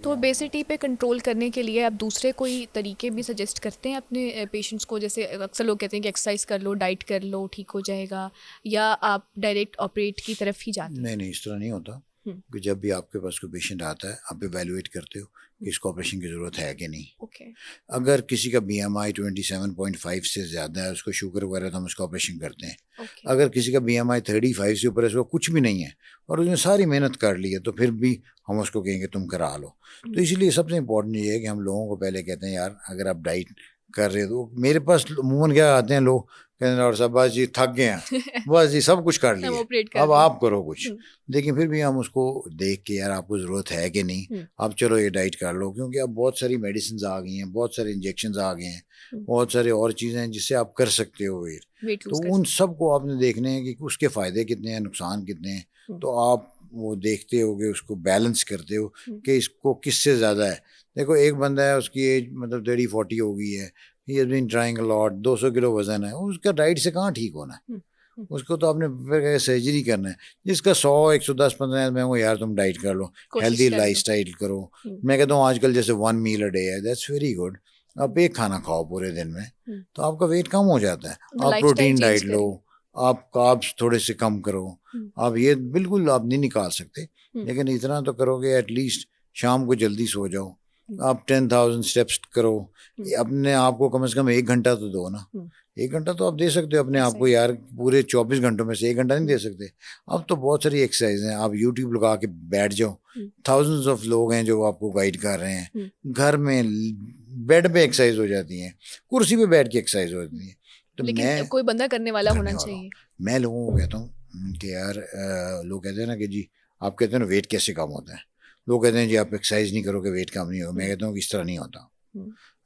तो बेसिटी पे कंट्रोल करने के लिए आप दूसरे कोई तरीके भी सजेस्ट करते हैं अपने पेशेंट्स को? जैसे अक्सर लोग कहते हैं कि एक्सरसाइज कर लो, डाइट कर लो, ठीक हो जाएगा, या आप डायरेक्ट ऑपरेट की तरफ ही जाते हैं? नहीं नहीं, इस तरह नहीं होता कि जब भी आपके पास कोई पेशेंट आता है आप इवेल्युएट करते हो कि इसको ऑपरेशन की ज़रूरत है कि नहीं। ओके। अगर किसी का BMI 27.5 से ज़्यादा है, उसको शुगर वगैरह, तो हम उसका ऑपरेशन करते हैं। ओके। अगर किसी का BMI 35 से ऊपर है, उसको कुछ भी नहीं है और उसने सारी मेहनत कर ली है, तो फिर भी हम उसको कहेंगे तुम करा लो। तो इसलिए सबसे इम्पोर्टेंट ये है कि हम लोगों को पहले कहते हैं यार अगर आप डाइट कर रहे हो, तो मेरे पास अमूमन क्या आते हैं लोग, कहते हैं डॉक्टर साहब बस जी थक गए हैं, बस जी सब कुछ कर हम लिए, ऑपरेट कर अब लें। आप करो कुछ। लेकिन फिर भी हम उसको देख के यार आपको ज़रूरत है कि नहीं, आप चलो ये डाइट कर लो, क्योंकि अब बहुत सारी मेडिसिन आ गई हैं, बहुत सारे इंजेक्शन आ गए हैं, बहुत सारे और चीज़ें हैं जिससे आप कर सकते हो वेट। तो उन सब को आपने देखने हैं कि उसके फ़ायदे कितने हैं, नुकसान कितने हैं, तो आप वो देखते होगे, उसको बैलेंस करते हो कि इसको किससे ज़्यादा है। देखो एक बंदा है, उसकी एज मतलब 30-40 हो गई है, he has been trying a lot, 200 kilo वजन है, उसका डाइट से कहाँ ठीक होना है, उसको तो आपने सर्जरी करना है। जिसका 100, 110, 15, मैं हूँ यार तुम डाइट कर लो, हेल्दी लाइफस्टाइल करो। मैं कहता हूँ आजकल जैसे 1 मील अ डे है, दैट्स वेरी गुड। आप एक खाना खाओ पूरे दिन में तो आपका वेट कम हो जाता है। आप प्रोटीन डाइट लो, आप कार्ब्स थोड़े से कम करो, आप ये बिल्कुल आप नहीं निकाल सकते, लेकिन इतना तो करोगे एटलीस्ट शाम को जल्दी सो जाओ, आप 10,000 स्टेप्स करो, अपने आप को कम से कम 1 घंटा तो दो ना। 1 घंटा तो आप दे सकते हो अपने आप को यार, पूरे 24 घंटों में से 1 घंटा नहीं दे सकते। अब तो बहुत सारी एक्सरसाइज हैं, आप यूट्यूब लगा के बैठ जाओ, थाउजेंड्स ऑफ लोग हैं जो आपको गाइड कर रहे हैं। घर में बेड पे एक्सरसाइज हो जाती हैं, कुर्सी पे बैठ के एक्सरसाइज हो जाती है। तो लेकिन कोई बंदा करने वाला होना चाहिए। मैं लोगों को कहता हूँ कि यार लोग कहते हैं ना कि जी आप कहते हैं ना वेट कैसे कम होता है, लोग कहते हैं जी आप एक्सरसाइज नहीं करोगे वेट कम नहीं होगा। मैं कहता हूँ कि इस तरह नहीं होता।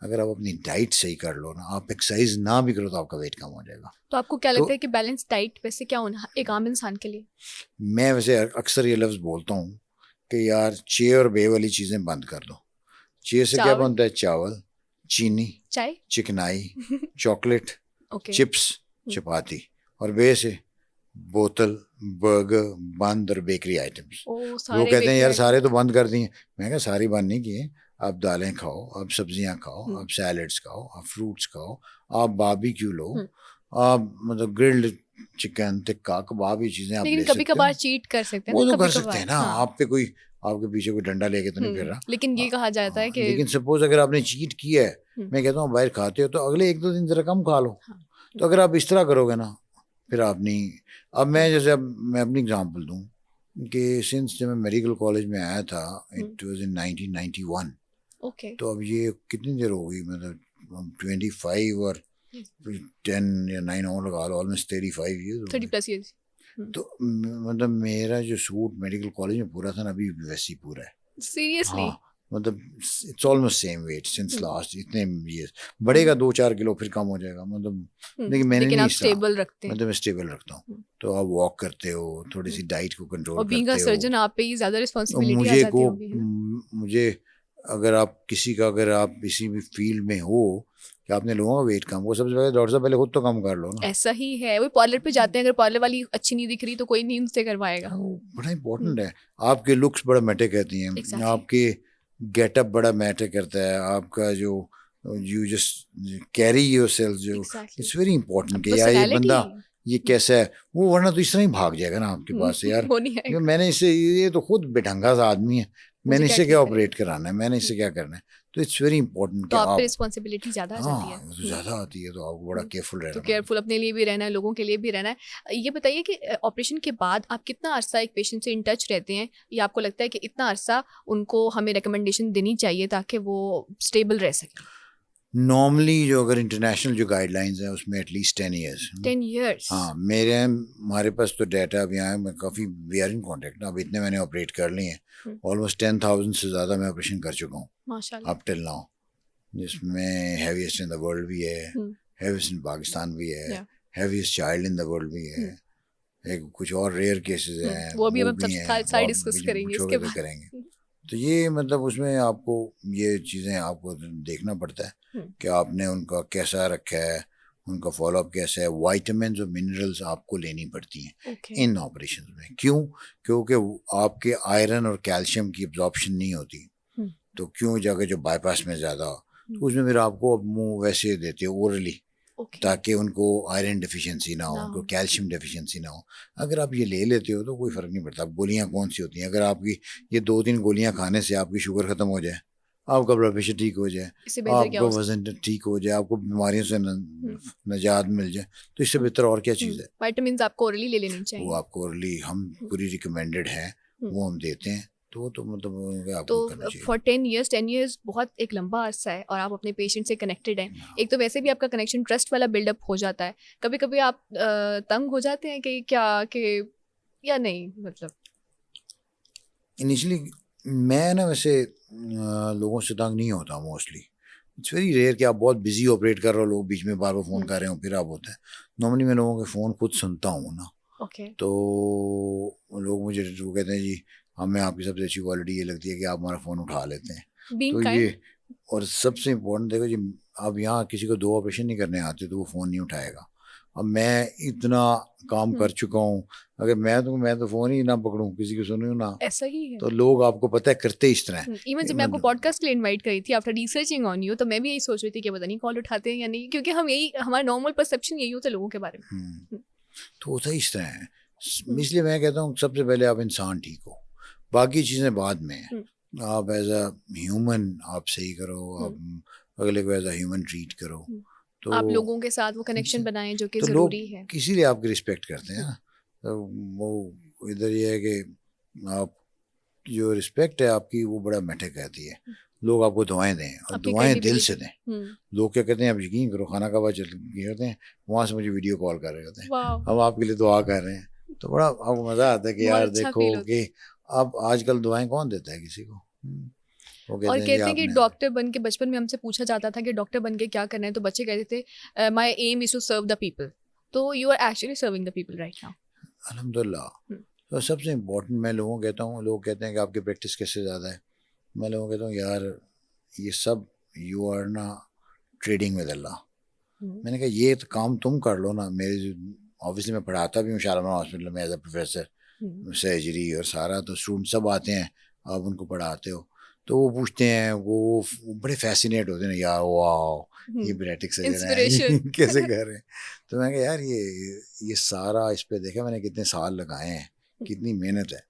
अगर आप अपनी डाइट सही कर लो ना, आप एक्सरसाइज ना भी करो तो आपका वेट कम हो जाएगा। तो आपको क्या लगता है कि बैलेंस डाइट वैसे क्या होना एक आम इंसान के लिए? मैं वैसे अक्सर ये लफ्ज़ बोलता हूँ कि यार चे और बे वाली चीज़ें बंद कर दो। चे से क्या बनता है? चावल, चीनी, चाय, चिकनाई, चॉकलेट, चिप्स, चपाती, और बे से बोतल, बर्गर, बंद और बेकरी आइटम्स। लोग कहते हैं यार सारे तो बंद कर दिए। मैं कहा सारी बंद नहीं किए, आप दालें खाओ, आप सब्जियां खाओ, आप सैलड्स खाओ, आप फ्रूट्स खाओ, आप बारबेक्यू लो, आप मतलब ग्रिल्ड चिकन, टिक्का, कबाब, ये चीजें आप ले सकते हो। कभी कभार चीट कर सकते हैं, वो तो कर सकते हैं ना। आप पे कोई आपके पीछे कोई डंडा लेके तो नहीं फिर रहा। लेकिन ये कहा जाता है कि लेकिन सपोज अगर आपने चीट किया है, मैं कहता हूँ बाहर खाते हो तो अगले 1-2 दिन जरा कम खा लो। तो अगर आप इस तरह करोगे ना फिर आप नहीं। अब मैं जैसे अब मैं अपनी एग्जांपल दूं कि सिंस जब मैं मेडिकल कॉलेज में आया था, इट वाज इन 1991। ओके। तो अब ये कितनी देर हो गई, मतलब 25 और 10 या 9 और लगा लो, ऑलमोस्ट 35 ईयर्स, 30+ ईयर्स। तो मतलब मेरा जो सूट मेडिकल कॉलेज में पूरा था ना, अभी वैसे ही पूरा है। सीरियसली? हाँ, मतलब it's almost same weight since last इतने इयर्स। बढ़ेगा 2-4 किलो फिर कम हो जाएगा, मतलब। लेकिन मैंने नहीं, आप स्टेबल रखते हैं? मतलब मैं स्टेबल रखता हूँ। तो आप वॉक करते हो, थोड़ी सी डाइट को कंट्रोल करते हो, और बीइंग अ सर्जन आप पे ही ज्यादा रिस्पांसिबिलिटी आ जाती होगी ना? मुझे अगर आप किसी भी फील्ड में हो कि आपने लोगों का वेट कम, वो सबसे पहले डॉक्टर साहब पहले खुद तो कम कर लो ना। ऐसा ही है, वो पार्लर पे जाते हैं, अगर पार्लर वाली अच्छी नहीं दिख रही तो कोई नहीं उनसे करवाएगा। बड़ा इंपॉर्टेंट है। आपके लुक्स बड़ा मैटर करती हैं, आपके गेटअप बड़ा मैटर करता है, आपका जो यू जस्ट कैरी योरसेल्फ, जो इट्स वेरी इंपॉर्टेंट कि यार ये बंदा ये कैसा है, वो वरना तो इस तरह ही भाग जाएगा ना आपके पास से यार। मैंने इससे, ये तो खुद बेढंगा सा आदमी है, मैंने इससे क्या ऑपरेट कराना है, मैंने इससे क्या करना है। तो इट्स वेरी इंपॉर्टेंट कि आप रिस्पांसिबिलिटी ज्यादा आ जाती है। तो ज्यादा आती है, तो आपको बड़ा केयरफुल रहना है। तो केयरफुल अपने लिए भी रहना है, लोगों के लिए भी रहना है। ये बताइए कि ऑपरेशन के बाद आप कितना अरसा एक पेशेंट से इन टच रहते हैं, या आपको लगता है कि इतना अरसा उनको हमें रिकमेंडेशन देनी चाहिए ताकि वो स्टेबल रह सके? नॉर्मली जो अगर इंटरनेशनल जो गाइडलाइंस है उसमें एटलीस्ट 10 ईयर्स। 10 ईयर्स? हाँ, हमारे पास तो डाटा अभी आया, मैं काफ़ी वी आर इन कॉन्टेक्ट। अब इतने मैंने ऑपरेट कर लिए हैं, ऑलमोस्ट 10,000 से ज़्यादा मैं ऑपरेशन कर चुका हूँ माशाल्लाह, अप टिल नाउ, जिसमें हैवीएस्ट इन द वर्ल्ड भी है, हैवीएस्ट इन पाकिस्तान भी है, heaviest child in the world भी है, एक कुछ और रेयर केसेस हैं वो भी हम सब डिस्कस करेंगे इसके बाद करेंगे। तो ये मतलब उसमें आपको ये चीज़ें आपको देखना पड़ता है कि आपने उनका कैसा रखा है, उनका फॉलोअप कैसा है। वाइटामिन और मिनरल्स आपको लेनी पड़ती हैं इन ऑपरेशन में। क्यों? क्योंकि आपके आयरन और कैल्शियम की एब्जॉर्प्शन नहीं होती, तो क्यों जाकर जो बाईपास में ज़्यादा हो, तो उसमें फिर आपको अब मुंह वैसे देते हो ओरली, ओके ताकि उनको आयरन डिफिशिएंसी ना हो, ना उनको हो। कैल्शियम डिफिशिएंसी ना हो। अगर आप ये ले लेते हो तो कोई फ़र्क नहीं पड़ता। अब गोलियाँ कौन सी होती हैं, अगर आपकी ये 2-3 गोलियाँ खाने से आपकी शुगर ख़त्म हो जाए, आपका ब्लड प्रेशर ठीक हो जाए, इससे बेहतर क्या आपका हो सकता वज़न ठीक हो जाए, आपको बीमारियों से है? निजात मिल जाए, तो इससे बेहतर और क्या चीज़ है। विटामिन्स आपको ओरली ले लेनी वो चाहिए। आपको अर्ली हम हुँ, पूरी रिकमेंडेड है, हुँ। वो हम देते हैं, तो मतलब तो आपको करना चाहिए। फॉर 10 इयर्स बहुत एक लंबा अरसा है और आप अपने पेशेंट से कनेक्टेड हैं। एक तो वैसे भी आपका कनेक्शन ट्रस्ट वाला बिल्डअप हो जाता है। कभी-कभी आप तंग हो जाते हैं कि क्या कि या नहीं मतलब? इनिशियली मैं ना वैसे लोगों से तंग नहीं होता मोस्टली। इट्स वेरी रेयर कि आप बहुत बिजी ऑपरेट कर रहे हो, लोग बीच में बार बार फ़ोन हुँ, कर रहे हो, फिर आप होता है। नॉर्मली मैं लोगों के फ़ोन खुद सुनता हूँ ना, ओके। तो लोग मुझे वो कहते हैं जी हमें आपकी सबसे अच्छी क्वालिटी ये लगती है कि आप हमारा फ़ोन उठा लेते हैं। बीइंग तो काइंड। ये और सबसे इम्पोर्टेंट देखो जी, आप यहाँ किसी को 2 ऑपरेशन नहीं करने आते तो वो फ़ोन नहीं उठाएगा। अब मैं इतना काम हुँ, कर चुका हूँ, अगर मैं तो फ़ोन ही ना पकड़ूँ, किसी की सुनूँ ना, ऐसा ही है। तो लोग आपको पता है करते इस तरह हैं। इवन ये जब मैं आपको मतलब पॉडकास्ट के लिए इनवाइट करी थी आफ्टर रिसर्चिंग ऑन यू, तो मैं भी यही सोच रही थी कि पता नहीं कॉल उठाते हैं या नहीं, क्योंकि हम यही हमारा नॉर्मल परसेप्शन यही होता है लोगों के बारे में। हुँ, हुँ, तो होता ही इस तरह है। हुँ, इसलिए मैं कहता हूँ सबसे पहले आप इंसान ठीक हो, बाकी चीज़ें बाद में हैं। हुँ, आप एज़ अ ह्यूमन आप सही करो, हुँ, आप अगले को एज़ अ ह्यूमन ट्रीट करो, हुँ। तो आप लोगों के साथ वो कनेक्शन इनसे बनाएँ जो कि तो ज़रूरी लोग है। इसीलिए आपकी रिस्पेक्ट करते हैं हुँ, ना। तो वो इधर ये है कि आप जो रिस्पेक्ट है आपकी वो बड़ा मैटर करती है। हुँ, लोग आपको दुआएँ दें और आपकी दुआएँ दिल से क्रेडिबिलिटी। दें। हुँ, लोग क्या कहते हैं, आप यकीन करो, खाना कबा चल करते हैं, वहाँ से मुझे वीडियो कॉल कर रहे होते हैं, वाओ! हम आपके लिए दुआ कर रहे हैं, तो बड़ा आपको मज़ा आता है कि बहुत यार अच्छा देखो फ़ील होता कि है। अब आजकल दुआएँ कौन देता है किसी को। वो और कहते हैं जी कहते हैं कि आपने डॉक्टर बन के बचपन में हमसे पूछा जाता था कि डॉक्टर बन के क्या करना है, तो बच्चे कहते थे my aim is to serve the people. तो you are actually serving the people right now. अल्हम्दुलिल्लाह। हुँ, तो सबसे इम्पोर्टेंट मैं लोगों को कहता हूँ, लोग कहते हैं कि आपकी प्रैक्टिस कैसे ज़्यादा है, मैं लोगों को कहता हूँ यार ये सब यू आर ना ट्रेडिंग विद अल्लाह। हुँ, मैंने कहा ये तो काम तुम कर लो ना, मेरे ऑब्वियसली मैं पढ़ाता भी हूँ शालामार हॉस्पिटल में एज अ प्रोफेसर, हुँ, सर्जरी और सारा, तो स्टूडेंट सब आते हैं, आप उनको पढ़ाते हो, तो वो पूछते हैं, वो बड़े फैसिनेट होते हैं यार, वाह ये हुँ। ब्रेटिक सर्जन है ये इंस्पिरेशन। कैसे कर रहे हैं। तो मैं कहा यार ये सारा इस पे देखा मैंने कितने साल लगाए हैं, कितनी मेहनत है।